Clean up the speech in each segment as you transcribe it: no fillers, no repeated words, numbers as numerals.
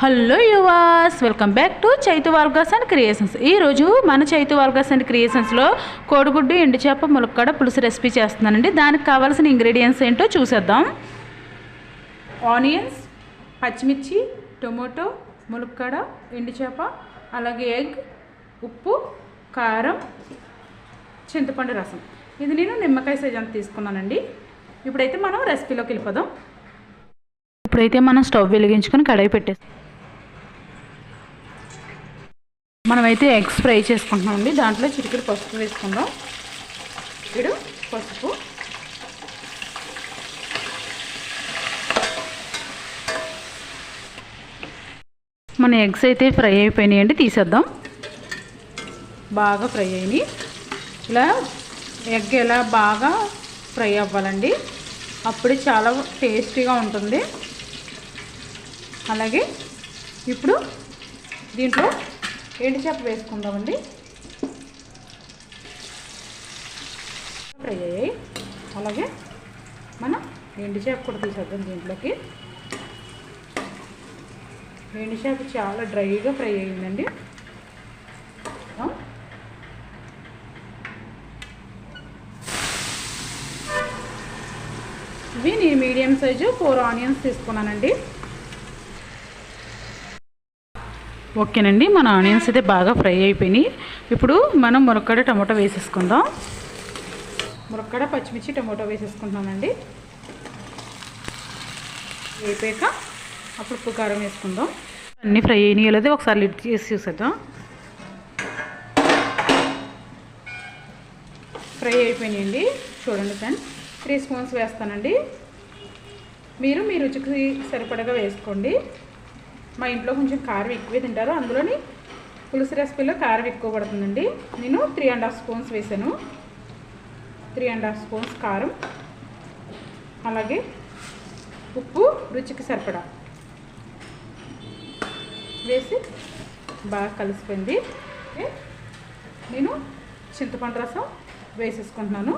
Hello yours, welcome back to Chaitu Vargas and creations. ఈరోజు మన Chaitu Vargas and క్రియేషన్స్లో కోడిగుడ్డు ఎండు చేప ములక్కాడ పులుసు రెసిపీ చేస్తున్నానండి. దానికి కావాల్సిన ఇంగ్రీడియంట్స్ ఏంటో చూసేద్దాం. ఆనియన్స్, పచ్చిమిర్చి, టొమాటో, ములక్కాడ, ఎండు చేప, అలాగే ఎగ్, ఉప్పు, కారం, చింతపండు రసం. ఇది నేను నిమ్మకాయ సైజ్ అంత తీసుకున్నానండి. ఇప్పుడైతే మనం రెసిపీలోకి వెళ్ళిపోదాం. ఇప్పుడైతే మనం స్టవ్ వెలిగించుకొని కడాయి పెట్టేస్తాం. మనమైతే ఎగ్స్ ఫ్రై చేసుకుంటున్నామండి. దాంట్లో చిటికెడు పసుపు వేసుకుందాం. చిటికెడు పసుపు, మన ఎగ్స్ అయితే ఫ్రై అయిపోయినాయండి, తీసేద్దాం. బాగా ఫ్రై అయినాయి. ఇలా ఎగ్ ఎలా బాగా ఫ్రై అవ్వాలండి, అప్పుడే చాలా టేస్టీగా ఉంటుంది. అలాగే ఇప్పుడు దీంట్లో ఎండు చేప వేసుకుందామండి. ఫ్రై అయ్యాయి. అలాగే మనం ఎండు చేప కూడా తీసేద్దాం దీంట్లోకి. ఎండు చేప చాలా డ్రైగా ఫ్రై అయ్యిందండి. ఇవి నేను మీడియం సైజు 4 ఆనియన్స్ తీసుకున్నానండి. ఓకేనండి, మన ఆనియన్స్ అయితే బాగా ఫ్రై అయిపోయినాయి. ఇప్పుడు మనం ములక్కాడ టమాటో వేసేసుకుందాం. ములక్కాడ, పచ్చిమిర్చి, టమాటో వేసేసుకుంటున్నానండి. వేపాక అప్పుడు ఉప్పు కారం వేసుకుందాం. అన్నీ ఫ్రై అయినాయి లేదా ఒకసారి లిడ్ చేసి చూసేద్దాం. ఫ్రై అయిపోయినాయండి. చూడండి ఫ్రెండ్స్, 3 స్పూన్స్ వేస్తానండి. మీరు మీ రుచికి సరిపడగా వేసుకోండి. మా ఇంట్లో కొంచెం కారం ఎక్కువే తింటారు, అందులోని పులుసు రెసిపీలో కారం ఎక్కువ పడుతుందండి. నేను 3.5 స్పూన్స్ వేసాను. 3.5 స్పూన్స్ కారం, అలాగే ఉప్పు రుచికి సరిపడా వేసి బాగా కలిసిపోయింది. నేను చింతపండు రసం వేసేసుకుంటున్నాను.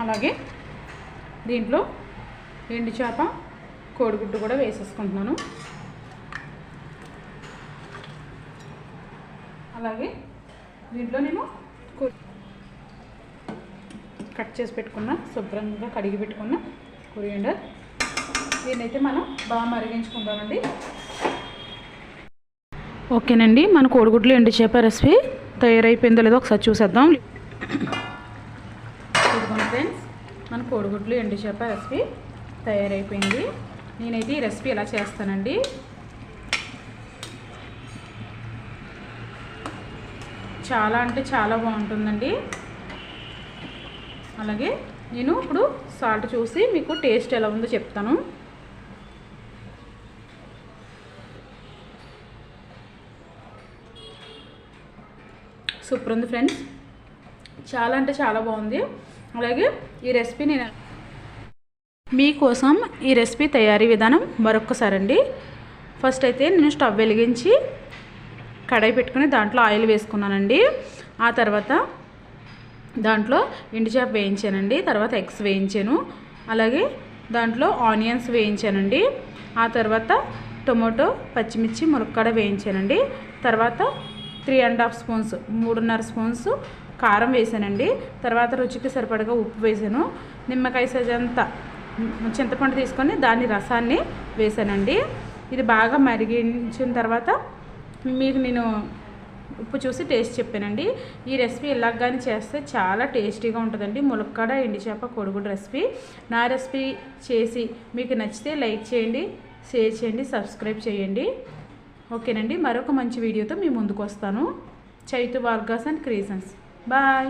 అలాగే దీంట్లో ఎండు చేప, కోడిగుడ్డు కూడా వేసేసుకుంటున్నాను. అలాగే దీంట్లో నేను కట్ చేసి పెట్టుకున్న, శుభ్రంగా కడిగి పెట్టుకున్న కొరియాండర్, దీన్నైతే మనం బాగా మరిగించుకుందామండి. ఓకేనండి, మన కోడిగుడ్లు ఎండు చేప రెసిపీ తయారైపోయిందో లేదో ఒకసారి చూసేద్దాం. ఇదిగోండి ఫ్రెండ్స్, మన కోడిగుడ్లు ఎండు చేప రెసిపీ తయారైపోయింది. నేనైతే ఈ రెసిపీ ఎలా చేస్తానండి, చాలా అంటే చాలా బాగుంటుందండి. అలాగే నేను ఇప్పుడు సాల్ట్ చూసి మీకు టేస్ట్ ఎలా ఉందో చెప్తాను. సూపర్ ఉంది ఫ్రెండ్స్, చాలా అంటే చాలా బాగుంది. అలాగే ఈ రెసిపీ నేను మీకోసం ఈ రెసిపీ తయారీ విధానం మరొక్కసారి అండి. ఫస్ట్ అయితే నేను స్టవ్ వెలిగించి కడాయి పెట్టుకుని దాంట్లో ఆయిల్ వేసుకున్నానండి. ఆ తర్వాత దాంట్లో ఎండు చేప వేయించానండి. తర్వాత ఎగ్స్ వేయించాను. అలాగే దాంట్లో ఆనియన్స్ వేయించానండి. ఆ తర్వాత టొమాటో, పచ్చిమిర్చి, ములక్కాడ వేయించానండి. తర్వాత 3.5 స్పూన్స్, 3.5 స్పూన్స్ కారం వేసానండి. తర్వాత రుచికి సరిపడగా ఉప్పు వేసాను. నిమ్మకాయ సైజ్ అంతా చింతపండు తీసుకొని దాని రసాన్ని వేసానండి. ఇది బాగా మరిగించిన తర్వాత మీకు నేను ఉప్పు చూసి టేస్ట్ చెప్పానండి. ఈ రెసిపీ ఇలాగానే చేస్తే చాలా టేస్టీగా ఉంటుందండి. ములక్కాడ ఎండు చేప కోడిగుడ్డు రెసిపీ. నా రెసిపీ చేసి మీకు నచ్చితే లైక్ చేయండి, షేర్ చేయండి, సబ్స్క్రైబ్ చేయండి. ఓకేనండి, మరొక మంచి వీడియోతో మీ ముందుకు వస్తాను. Chaitu Vargas and Creations. Bye.